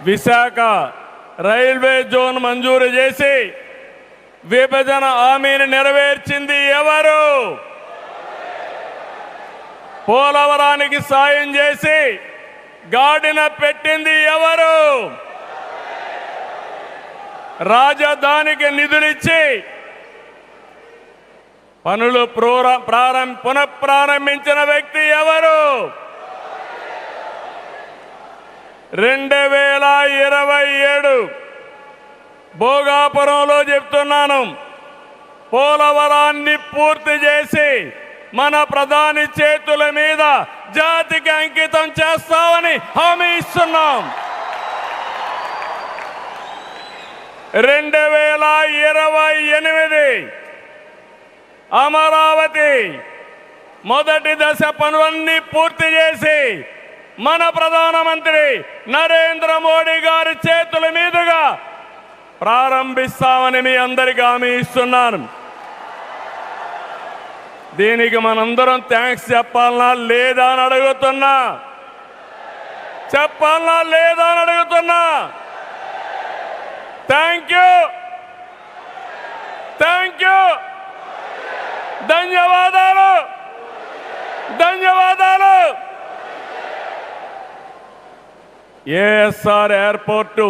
Visakha railway zone మంజూరు చేసి విభజన హామీని నెరవేర్చింది ఎవరు? పోలవరానికి సాయం చేసి గాడిన పెట్టింది ఎవరు? రాజధానికి నిధులిచ్చి పనులు పునఃప్రారంభించిన వ్యక్తి ఎవరు? 2027 భోగాపురంలో చెప్తున్నాను, పోలవరాన్ని పూర్తి చేసి మన ప్రధాని చేతుల మీద జాతికి అంకితం చేస్తామని హామీ ఇస్తున్నాం. 2028 అమరావతి మొదటి దశ పనులన్నీ పూర్తి చేసి మన ప్రధానమంత్రి నరేంద్ర మోడీ గారి చేతుల మీదుగా ప్రారంభిస్తామని మీ అందరికీ హామీ ఇస్తున్నాను. దీనికి మనందరం థ్యాంక్స్ చెప్పాలనా లేదా అని అడుగుతున్నా. చెప్పాలనా లేదా అని అడుగుతున్నా. థ్యాంక్ యూ, థ్యాంక్ యూ, ధన్యవాదాలు, ధన్యవాదాలు. ఏఎస్ఆర్ ఎయిర్పోర్టు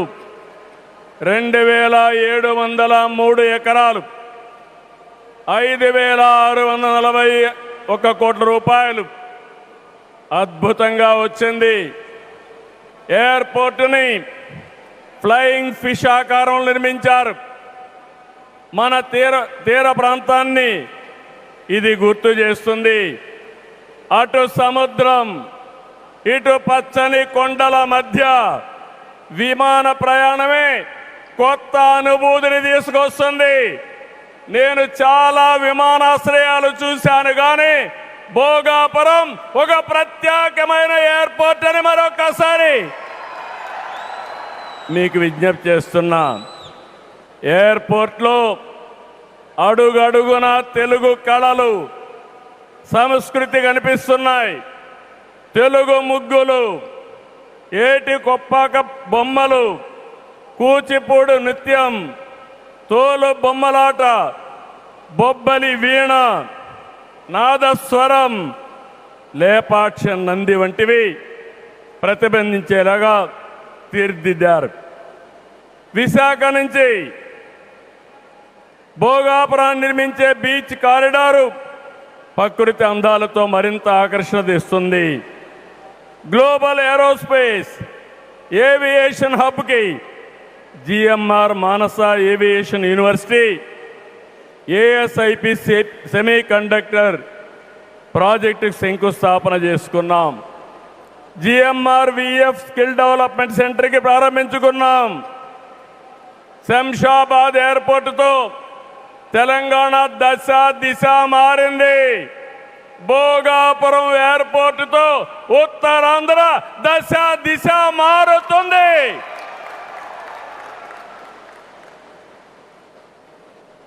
2703 ఎకరాలు, 5641 కోట్ల రూపాయలు అద్భుతంగా వచ్చింది. ఎయిర్పోర్టుని ఫ్లయింగ్ ఫిష్ ఆకారంలో నిర్మించారు. మన తీర ప్రాంతాన్ని ఇది గుర్తు చేస్తుంది. అటు సముద్రం, ఇటు పచ్చని కొండల మధ్య విమాన ప్రయాణమే కొత్త అనుభూతిని తీసుకొస్తుంది. నేను చాలా విమానాశ్రయాలు చూశాను, కానీ భోగాపురం ఒక ప్రత్యేకమైన ఎయిర్పోర్ట్ అని మరొకసారి మీకు విజ్ఞప్తి చేస్తున్నా. ఎయిర్పోర్ట్లో అడుగడుగున తెలుగు కళలు, సంస్కృతి కనిపిస్తున్నాయి. తెలుగు ముగ్గులు, ఏటి కొప్పాక బొమ్మలు, కూచిపూడి నృత్యం, తోలు బొమ్మలాట, బొబ్బలి వీణ, నాదస్వరం, లేపాక్ష నంది వంటివి ప్రతిబింబించేలాగా తీర్చిదిద్దారు. విశాఖ నుంచి భోగాపురాన్ని నిర్మించే బీచ్ కారిడారు ప్రకృతి అందాలతో మరింత ఆకర్షణ తెస్తుంది. గ్లోబల్ ఏరోస్పేస్ ఏవియేషన్ హబ్కి GMR Mansas aviation university, ASIP semiconductor ప్రాజెక్టుకు శంకుస్థాపన చేసుకున్నాం. జిఎంఆర్ విఎఫ్ స్కిల్ డెవలప్మెంట్ సెంటర్కి ప్రారంభించుకున్నాం. శంషాబాద్ ఎయిర్పోర్టుతో తెలంగాణ దశ దిశ మారింది. భోగాపురం ఎయిర్పోర్టుతో ఉత్తరాంధ్ర దశ దిశ మారుతుంది.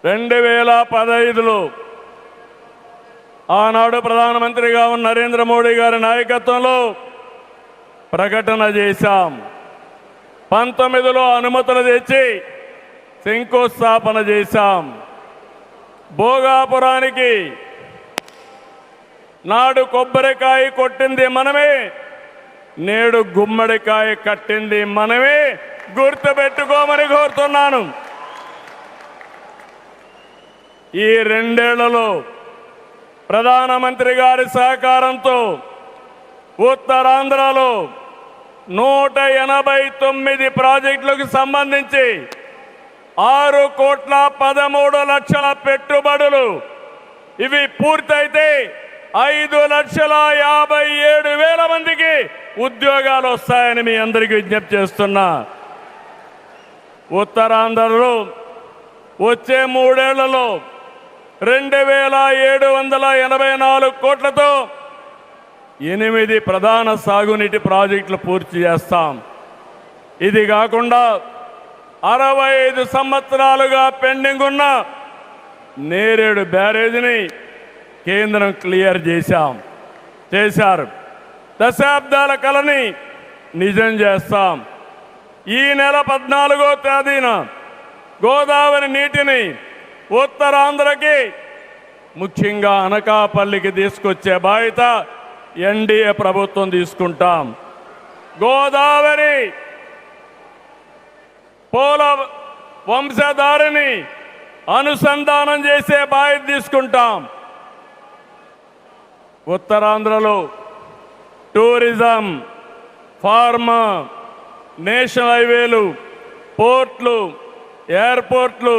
2015లో ఆనాడు ప్రధానమంత్రిగా ఉన్న నరేంద్ర మోడీ గారి నాయకత్వంలో ప్రకటన చేశాం. 19లో అనుమతులు తెచ్చి శంకుస్థాపన చేశాం. భోగాపురానికి నాడు కొబ్బరికాయ కొట్టింది మనమే, నేడు గుమ్మడికాయ కట్టింది మనమే. గుర్తుపెట్టుకోమని కోరుతున్నాను. ఈ 2 ఏళ్లలో ప్రధానమంత్రి గారి సహకారంతో ఉత్తరాంధ్రలో 189 ప్రాజెక్టులకు సంబంధించి 6,13,00,000 పెట్టుబడులు. ఇవి పూర్తయితే 5,57,000 మందికి ఉద్యోగాలు వస్తాయని మీ అందరికీ విజ్ఞప్తి చేస్తున్నా. ఉత్తరాంధ్రలో వచ్చే 3 ఏళ్లలో 2,784 కోట్లతో 8 ప్రధాన సాగునీటి ప్రాజెక్టులు పూర్తి చేస్తాం. ఇది కాకుండా 65 సంవత్సరాలుగా పెండింగ్ ఉన్న నేరేడు బ్యారేజీని కేంద్రం క్లియర్ చేశారు. దశాబ్దాల కలని నిజం చేస్తాం. ఈ నెల 14వ తేదీన గోదావరి నీటిని ఉత్తరాంధ్రకి ముఖ్యంగా అనకాపల్లికి తీసుకొచ్చే బాధ్యత ఎన్డీఏ ప్రభుత్వం తీసుకుంటాం. గోదావరి పోల వంశధారిని అనుసంధానం చేసే బాధ్యత తీసుకుంటాం. ఉత్తరాంధ్రలో టూరిజం, ఫార్మా, నేషనల్ హైవేలు, పోర్ట్లు, ఎయిర్పోర్ట్లు,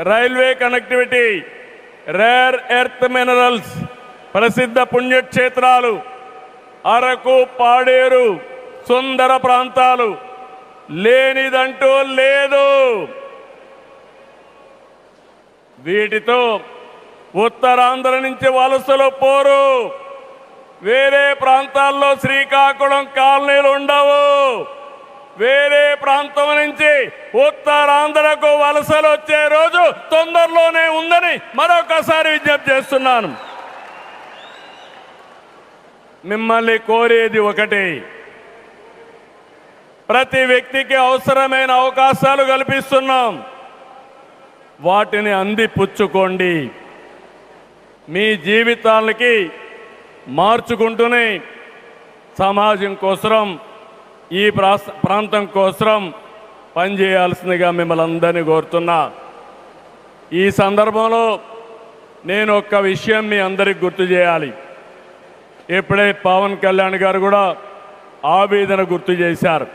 railway connectivity, rare earth minerals, ప్రసిద్ధ పుణ్యక్షేత్రాలు, అరకు, పాడేరు, సుందర ప్రాంతాలు లేనిదంటూ లేదు. వీటితో ఉత్తరాంధ్ర నుంచి వలసలు పోరు. వేరే ప్రాంతాల్లో శ్రీకాకుళం కాలనీలు ఉండవు. వేరే ప్రాంతం నుంచి ఉత్తరాంధ్రకు వలసలు వచ్చే రోజు తొందరలోనే ఉందని మరొకసారి విజ్ఞప్తి చేస్తున్నాను. మిమ్మల్ని కోరేది ఒకటి, ప్రతి వ్యక్తికి అవసరమైన అవకాశాలు కల్పిస్తున్నాం. వాటిని అందిపుచ్చుకోండి. మీ జీవితాలకి మార్చుకుంటూనే సమాజం కోసం, ఈ ప్రాంతం కోసం పనిచేయాల్సిందిగా మిమ్మల్ని అందరినీ కోరుతున్నా. ఈ సందర్భంలో నేను ఒక్క విషయం మీ అందరికి గుర్తు చేయాలి. ఇప్పుడే పవన్ కళ్యాణ్ గారు కూడా ఆవేదన గుర్తు చేశారు.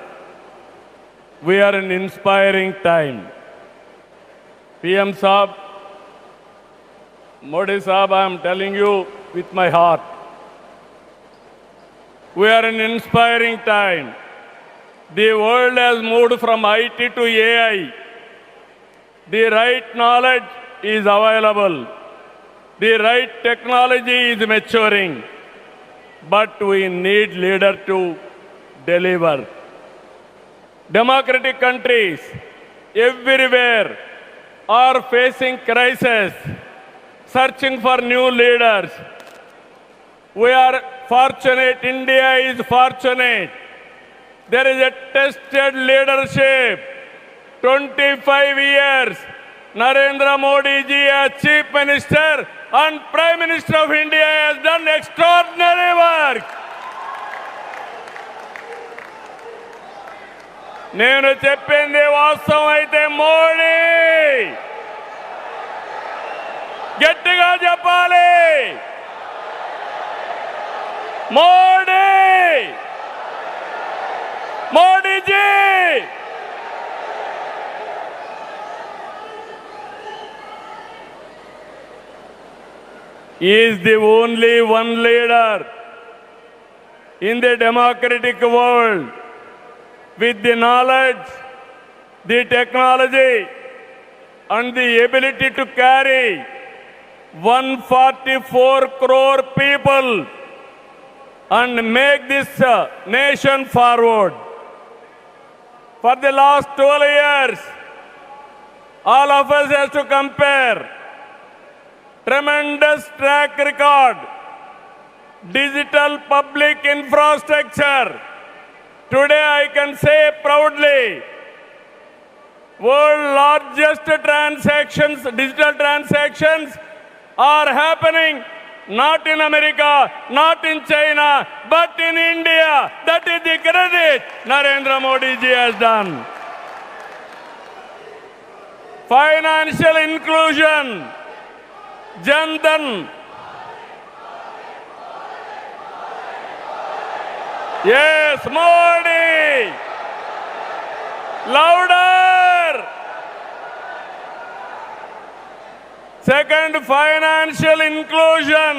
We're in inspiring time. PM Saab, Modi Saab, I am telling you with my heart. We are in inspiring time. The world has moved from IT to AI. The right knowledge is available. The right technology is maturing. But we need leaders to deliver. Democratic countries everywhere are facing crisis, searching for new leaders. We are fortunate, India is fortunate. There is a tested leadership. 25 years, Narendra Modi ji as Chief Minister and Prime Minister of India has done extraordinary work. నేను చెప్పింది వాస్తవం అయితే మోడీ గట్టిగా చెప్పాలి. Modi, Modiji is the only one leader in the democratic world with the knowledge, the technology and the ability to carry 144 crore people and make this nation forward. For the last 12 years, all of us have to compare tremendous track record, digital public infrastructure. Today I can say proudly, world largest transactions, digital transactions are happening not in America, not in China, but in India. That is the credit Narendra Modi ji has done. Financial inclusion, Jan Dhan. Yes, Modi. Louder. Second, financial inclusion.